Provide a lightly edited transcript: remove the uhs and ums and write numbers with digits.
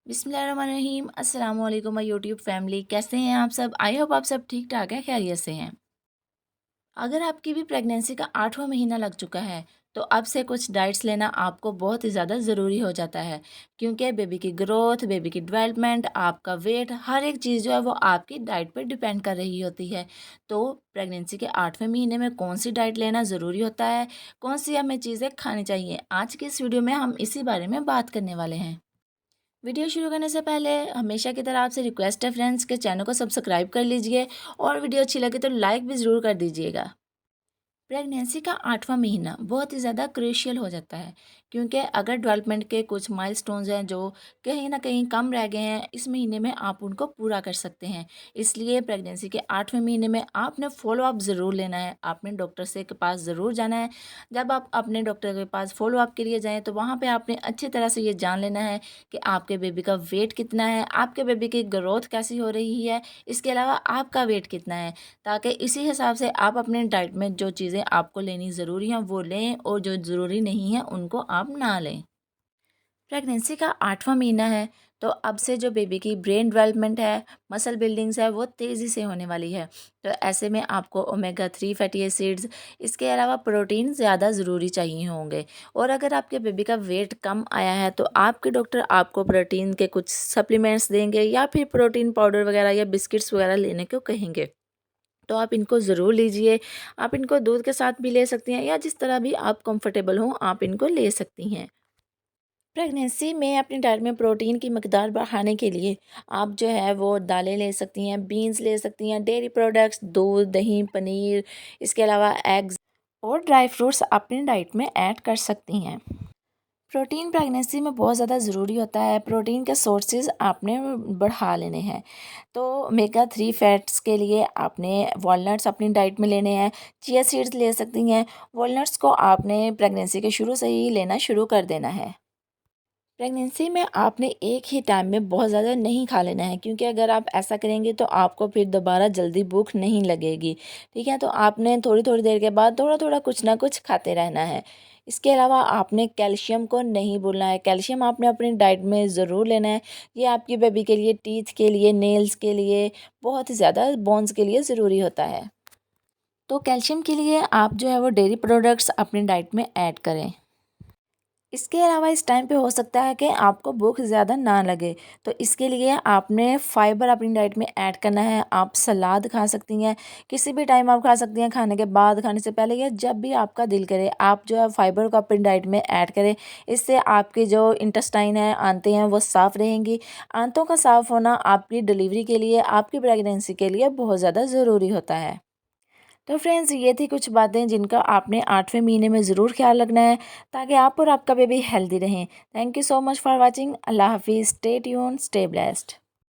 बिस्मिल्लाहिर्रहमानिर्रहीम। अस्सलाम वालेकुम माय यूट्यूब फैमिली, कैसे हैं आप सब? आई होप आप सब ठीक ठाक है, खैरियत से हैं। अगर आपकी भी प्रेगनेंसी का 8वां महीना लग चुका है तो अब से कुछ डाइट्स लेना आपको बहुत ही ज़्यादा ज़रूरी हो जाता है, क्योंकि बेबी की ग्रोथ, बेबी की डेवलपमेंट, आपका वेट, हर एक चीज़ जो है वो आपकी डाइट पर डिपेंड कर रही होती है। तो प्रेगनेंसी के 8वें महीने में कौन सी डाइट लेना ज़रूरी होता है, कौन सी हमें चीज़ें खानी चाहिए, आज की इस वीडियो में हम इसी बारे में बात करने वाले हैं। वीडियो शुरू करने से पहले हमेशा की तरह आपसे रिक्वेस्ट है फ्रेंड्स के चैनल को सब्सक्राइब कर लीजिए और वीडियो अच्छी लगे तो लाइक भी ज़रूर कर दीजिएगा। प्रेगनेंसी का 8वां महीना बहुत ही ज़्यादा क्रूशियल हो जाता है, क्योंकि अगर डेवलपमेंट के कुछ माइलस्टोन्स हैं जो कहीं ना कहीं कम रह गए हैं, इस महीने में आप उनको पूरा कर सकते हैं। इसलिए प्रेगनेंसी के 8वें महीने में आपने फॉलो अप ज़रूर लेना है, आपने डॉक्टर से के पास ज़रूर जाना है। जब आप अपने डॉक्टर के पास फॉलो अप के लिए जाएँ तो वहाँ पर आपने अच्छी तरह से ये जान लेना है कि आपके बेबी का वेट कितना है, आपके बेबी की ग्रोथ कैसी हो रही है, इसके अलावा आपका वेट कितना है, ताकि इसी हिसाब से आप अपने डाइट में जो चीज़ें आपको लेनी ज़रूरी हैं वो लें और जो ज़रूरी नहीं है उनको आप ना लें। प्रेगनेंसी का 8वां महीना है तो अब से जो बेबी की ब्रेन डेवलपमेंट है, मसल बिल्डिंग्स है, वो तेज़ी से होने वाली है। तो ऐसे में आपको ओमेगा 3 फैटी एसिड्स, इसके अलावा प्रोटीन ज़्यादा ज़रूरी चाहिए होंगे। और अगर आपके बेबी का वेट कम आया है तो आपके डॉक्टर आपको प्रोटीन के कुछ सप्लीमेंट्स देंगे या फिर प्रोटीन पाउडर वगैरह या बिस्किट्स वगैरह लेने को कहेंगे। तो आप इनको ज़रूर लीजिए। आप इनको दूध के साथ भी ले सकती हैं या जिस तरह भी आप कंफर्टेबल हों आप इनको ले सकती हैं। प्रेगनेंसी में अपनी डाइट में प्रोटीन की मकदार बढ़ाने के लिए आप जो है वो दालें ले सकती हैं, बीन्स ले सकती हैं, डेयरी प्रोडक्ट्स, दूध, दही, पनीर, इसके अलावा एग्स और ड्राई फ्रूट्स अपनी डाइट में ऐड कर सकती हैं। प्रोटीन प्रेगनेंसी में बहुत ज़्यादा ज़रूरी होता है। प्रोटीन के सोर्सेज आपने बढ़ा लेने हैं। तो ओमेगा 3 फैट्स के लिए आपने वॉलनट्स अपनी डाइट में लेने हैं, चिया सीड्स ले सकती हैं। वॉलनट्स को आपने प्रेगनेंसी के शुरू से ही लेना शुरू कर देना है। प्रेगनेंसी में आपने एक ही टाइम में बहुत ज़्यादा नहीं खा लेना है, क्योंकि अगर आप ऐसा करेंगे तो आपको फिर दोबारा जल्दी भूख नहीं लगेगी। ठीक है, तो आपने थोड़ी थोड़ी देर के बाद थोड़ा थोड़ा कुछ ना कुछ खाते रहना है। इसके अलावा आपने कैल्शियम को नहीं भूलना है। कैल्शियम आपने अपनी डाइट में ज़रूर लेना है। ये आपकी बेबी के लिए, टीथ के लिए, नेल्स के लिए, बहुत ही ज़्यादा बोन्स के लिए ज़रूरी होता है। तो कैल्शियम के लिए आप जो है वो डेयरी प्रोडक्ट्स अपनी डाइट में ऐड करें। इसके अलावा इस टाइम पे हो सकता है कि आपको भूख ज़्यादा ना लगे, तो इसके लिए आपने फाइबर अपनी डाइट में ऐड करना है। आप सलाद खा सकती हैं, किसी भी टाइम आप खा सकती हैं, खाने के बाद, खाने से पहले या जब भी आपका दिल करे आप जो है फाइबर को अपनी डाइट में ऐड करें। इससे आपकी जो इंटेस्टाइन है, आंतें हैं, वो साफ़ रहेंगी। आंतों का साफ़ होना आपकी डिलीवरी के लिए, आपकी प्रेगनेंसी के लिए बहुत ज़्यादा ज़रूरी होता है। तो फ्रेंड्स, ये थी कुछ बातें जिनका आपने 8वें महीने में ज़रूर ख्याल रखना है, ताकि आप और आपका बेबी हेल्दी रहें। Thank you so much for watching. अल्लाह हाफिज़। Stay tuned, stay blessed.